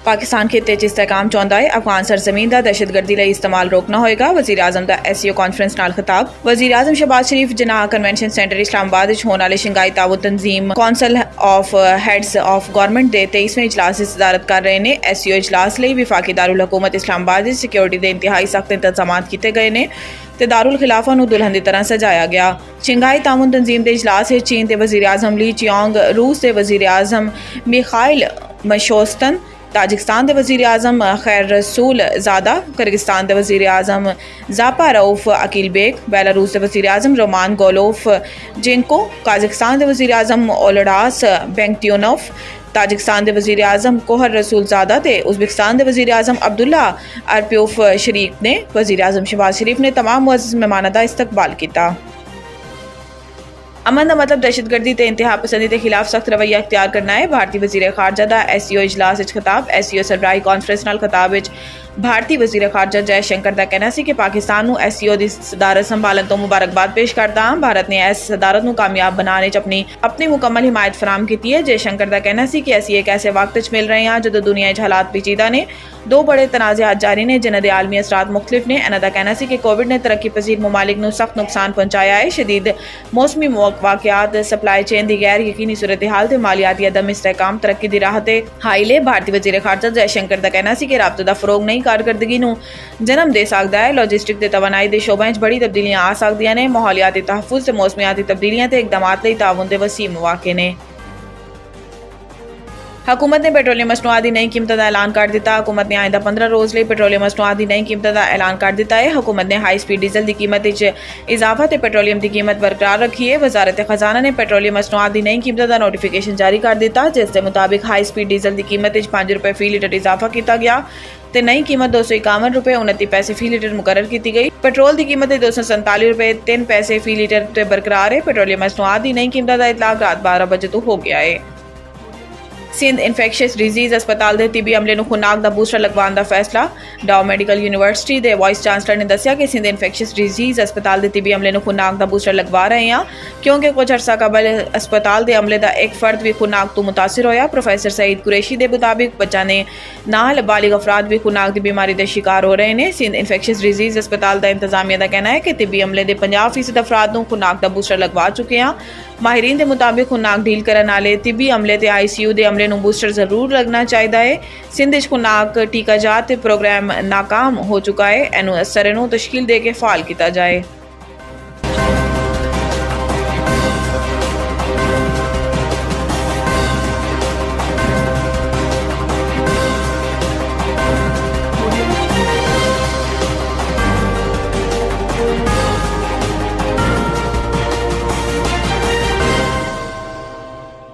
पाकिस्तान खिते च इस्तेहकाम चाहुंदा है। अफगान सरजमीन का दहशतगर्दी लई इस्तेमाल रोकना होएगा। वज़ीर आज़म का SCO कॉन्फ्रेंस नाल खिताब। वज़ीर आज़म शहबाज शरीफ जिन्ना कन्वेंशन सेंटर इस्लामाबाद विच होने वाले शंघाई ताउन तंजीम council of heads of government के 23वें इजलास की सदारत कर रहे हैं। SCO इजलास लई विफाकी दारुल हुकूमत इस्लामाबाद विच सिक्योरिटी के इंतहाई सख्त इंतजाम किए गए हैं ते दारुल खिलाफा नूं दुल्हन की तरह सजाया गया। शंघाई ताउन तंजीम के इजलास में चीन के वज़ीर आज़म ली चियांग, रूस के वज़ीर आज़म मिखाइल मशोस्तन, ताजिकिस्तान के वज़ीर आज़म खैर रसूल ज़ादा, किर्गिस्तान के वज़ीर आज़म ज़ापा रऊफ अकील बेग, बेलारूस के वज़ीर आज़म रोमान गोलोफ जेंको, काज़ाकिस्तान के वज़ीर आज़म ओलडास बेंगट्यूनोफ, ताजिकिस्तान के वज़ीर आज़म कोहर रसूल ज़ादा ते उज़्बेकिस्तान के वज़ीर आज़म अब्दुल्ला अरप्योफ शरीक ने वज़ीर आज़म शहबाज शरीफ ने तमाम मुअज़्ज़ज़ मेहमानां दा इस्तकबाल किया। अमन का मतलब दहशतगर्दी ते इंतहा पसंदी के खिलाफ सख्त रवैया इख्तियार करना है। भारतीय वज़ीर खारजा का SCO इजलास खिताब। SCO सरबराही कॉन्फ्रेंस नाल खिताब भारतीय वज़ीर खारजा जयशंकर का कहना है कि पाकिस्तान को SCO की सदारत संभालन तो मुबारकबाद पेश करता हाँ। भारत ने इस सदारत को कामयाब बनाने अपनी मुकम्मल हिमायत फराम की है। जयशंकर का कहना है कि असी एक ऐसे वक्त मिल रहे हैं जो दुनिया हालात पेचीदा ने, दो बड़े तनाज़ात जारी ने जिन्हों के आलमी असरात मुख्तलिफ ने। इन्हों का कहना है कि कोविड ने तरक्की पजीर ममालिक को सख्त नुकसान पहुंचाया है। शदीद मौसमी वाक़यात, सप्लाई चेन की गैर यकीनी सूरत हाल ते मालियाती अदम इस्तेहकाम तरक्की की राह ते हाइले। भारतीय वज़ीर खारजा जयशंकर का कहना है कि राबते का फरोग नई कारकरदगी नूं जन्म दे सकता है। लॉजिस्टिक ते तवानाई के शोबे बड़ी तब्दीलियां आ सकदियां ने। माहौलियाती तहफ़्फ़ुज़ ते मौसमियाती तब्दीलियां ते इक़दामात लई ताउन दे वसी मौके ने। हुकूमत ने पेट्रोलियम मसनूआत की नई कीमतों का ऐलान कर दिता। हुकूमत ने आइंदा 15 रोज़ लिए पेट्रोलियम मसनूआत की नई कीमतों का ऐलान कर दिता है। हुकूमत ने हाई स्पीड डीजल की कीमत इजाफा ते पेट्रोलियम की कीमत बरकरार रखी है। वजारत खजाना ने पेट्रोलियम मसनूआत की नई कीमतों का नोटिफिकेशन जारी कर दिता, जिसके मुताबिक हाई स्पीड डीजल की कीमत 5 रुपये फी लीटर इजाफा किया गया ते नई कीमत 251 रुपये 29 पैसे फी लीटर मुकर्रर की गई। पेट्रोल की कीमत 247 रुपये 3 पैसे फी लीटर बरकरार है। पेट्रोलियम मसनूआत की नई कीमतों का इतलाक रात 12 बजे तो हो गया है। सिंध इन्फेक्शियस डिजीज़ अस्पताल के तिबी अमले खुराक का बूस्टर लगवाने का फैसला। डाउ मेडिकल यूनिवर्सिटी के वाइस चांसलर ने दसिया कि सिंध इन्फेक्शियस डिजीज़ अस्पताल के तिबी अमले खुराक का बूस्टर लगवा रहे हैं क्योंकि कुछ अरसा कबल अस्पताल के अमले का एक फर्द भी खुराक तो मुतासर होया। प्रोफेसर सईद कुरैशी के मुताबिक बच्चा ने नाल बालिग अफराद भी खुराक की बीमारी के शिकार हो रहे हैं। सिंध इन्फेक्शियस डिजीज़ अस्पताल का इंतजामिया का कहना है कि तिबी अमले के 50% अफराद को खुराक का बूस्टर लगवा चुके हैं। माहिरीन के मुताबिक खुराक डील करने वाले तिबी अमले ते ICU के अमले बूस्टर जरूर लगना चाहिए है। सिंध खुराक टीकाजात प्रोग्राम नाकाम हो चुका है। इनू असर तश्कील दे के फाल किया जाए।